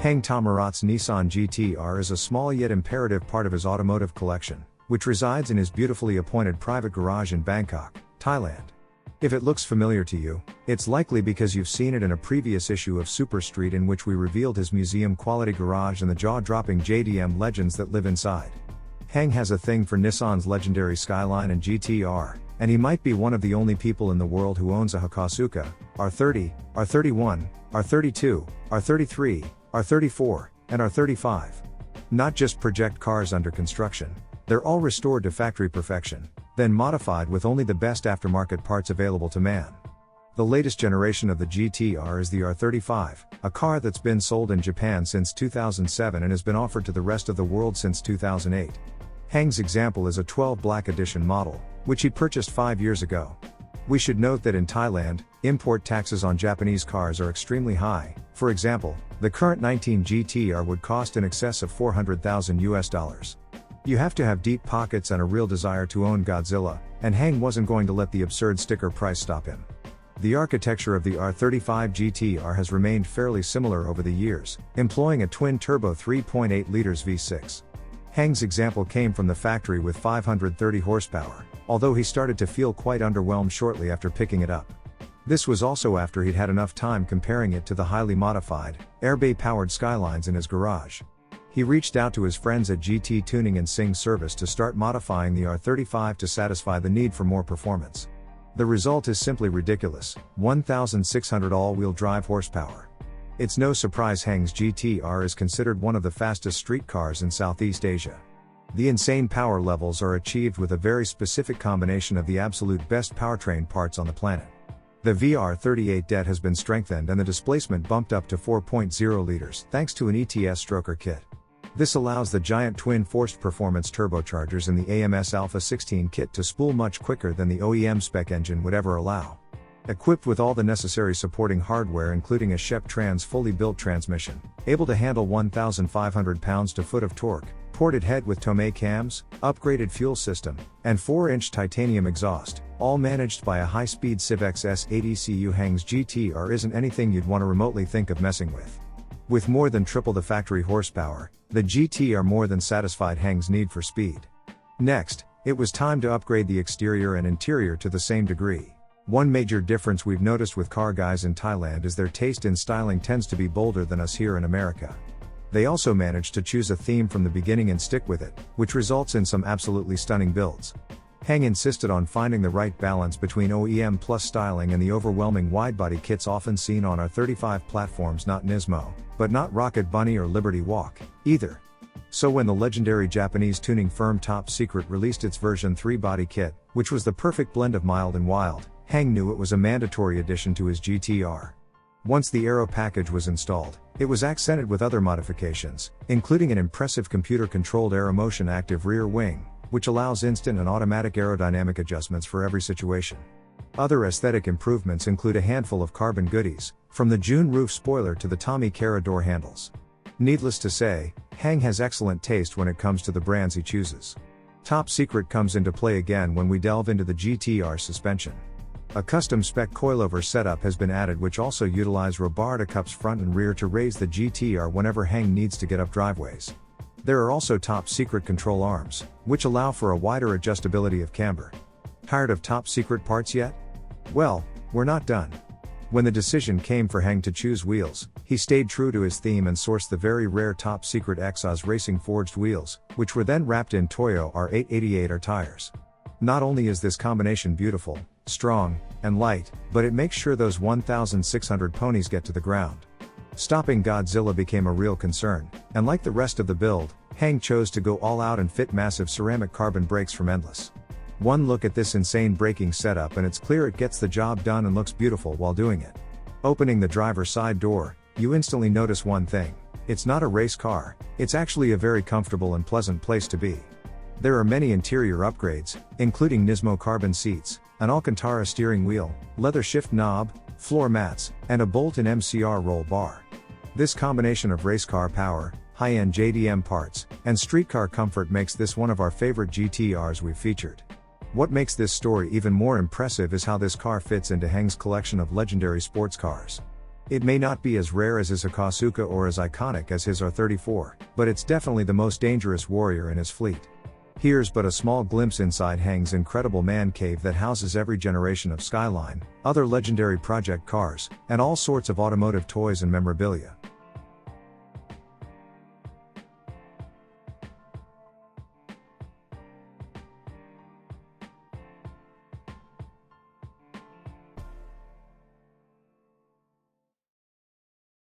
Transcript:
Hang Tamarat's Nissan GT-R is a small yet imperative part of his automotive collection, which resides in his beautifully appointed private garage in Bangkok, Thailand. If it looks familiar to you, it's likely because you've seen it in a previous issue of Super Street in which we revealed his museum-quality garage and the jaw-dropping JDM legends that live inside. Hang has a thing for Nissan's legendary Skyline and GT-R, and he might be one of the only people in the world who owns a Hakosuka, R30, R31, R32, R33, R34, and R35. Not just project cars under construction, they're all restored to factory perfection, then modified with only the best aftermarket parts available to man. The latest generation of the GT-R is the R35, a car that's been sold in Japan since 2007 and has been offered to the rest of the world since 2008. Hang's example is a 12 Black Edition model, which he purchased 5 years ago. We should note that in Thailand, import taxes on Japanese cars are extremely high. For example, the current 19 GT-R would cost in excess of $400,000. You have to have deep pockets and a real desire to own Godzilla, and Hang wasn't going to let the absurd sticker price stop him. The architecture of the R35 GT-R has remained fairly similar over the years, employing a twin-turbo 3.8 liters V6. Hang's example came from the factory with 530 horsepower, although he started to feel quite underwhelmed shortly after picking it up. This was also after he'd had enough time comparing it to the highly modified, airbay-powered Skylines in his garage. He reached out to his friends at GT Tuning and Sing Service to start modifying the R35 to satisfy the need for more performance. The result is simply ridiculous: 1,600 all-wheel drive horsepower. It's no surprise Hang's GT-R is considered one of the fastest street cars in Southeast Asia. The insane power levels are achieved with a very specific combination of the absolute best powertrain parts on the planet. The VR38 has been strengthened and the displacement bumped up to 4.0 liters thanks to an ETS stroker kit. This allows the giant twin-forced performance turbochargers in the AMS Alpha 16 kit to spool much quicker than the OEM spec engine would ever allow. Equipped with all the necessary supporting hardware including a Shep Trans fully built transmission, able to handle 1,500 pounds-to-foot of torque, ported head with Tomei cams, upgraded fuel system, and 4-inch titanium exhaust, all managed by a high-speed Civex S80 ECU. Hang's GT-R isn't anything you'd want to remotely think of messing with. With more than triple the factory horsepower, the GT-R more than satisfied Hang's need for speed. Next, it was time to upgrade the exterior and interior to the same degree. One major difference we've noticed with car guys in Thailand is their taste in styling tends to be bolder than us here in America. They also managed to choose a theme from the beginning and stick with it, which results in some absolutely stunning builds. Hang insisted on finding the right balance between OEM plus styling and the overwhelming wide-body kits often seen on our 35 platforms. Not Nismo, but not Rocket Bunny or Liberty Walk, either. So when the legendary Japanese tuning firm Top Secret released its version 3 body kit, which was the perfect blend of mild and wild, Hang knew it was a mandatory addition to his GT-R. Once the aero package was installed, it was accented with other modifications, including an impressive computer-controlled AeroMotion active rear wing, which allows instant and automatic aerodynamic adjustments for every situation. Other aesthetic improvements include a handful of carbon goodies, from the June roof spoiler to the Tommy Cara door handles. Needless to say, Hang has excellent taste when it comes to the brands he chooses. Top Secret comes into play again when we delve into the GT-R suspension. A custom spec coilover setup has been added which also utilize Robarta cups front and rear to raise the GT-R whenever Hang needs to get up driveways. There are also Top Secret control arms, which allow for a wider adjustability of camber. Tired of Top Secret parts yet? Well, we're not done. When the decision came for Hang to choose wheels, he stayed true to his theme and sourced the very rare Top Secret Exos Racing forged wheels, which were then wrapped in Toyo R888R tires. Not only is this combination beautiful, strong, and light, but it makes sure those 1,600 ponies get to the ground. Stopping Godzilla became a real concern, and like the rest of the build, Hang chose to go all out and fit massive ceramic carbon brakes from Endless. One look at this insane braking setup and it's clear it gets the job done and looks beautiful while doing it. Opening the driver's side door, you instantly notice one thing: it's not a race car, it's actually a very comfortable and pleasant place to be. There are many interior upgrades, including Nismo carbon seats, an Alcantara steering wheel, leather shift knob, floor mats, and a bolt-in MCR roll bar. This combination of race car power, high-end JDM parts, and streetcar comfort makes this one of our favorite GT-Rs we've featured. What makes this story even more impressive is how this car fits into Hang's collection of legendary sports cars. It may not be as rare as his Akasuka or as iconic as his R34, but it's definitely the most dangerous warrior in his fleet. Here's but a small glimpse inside Heng's incredible man cave that houses every generation of Skyline, other legendary project cars, and all sorts of automotive toys and memorabilia.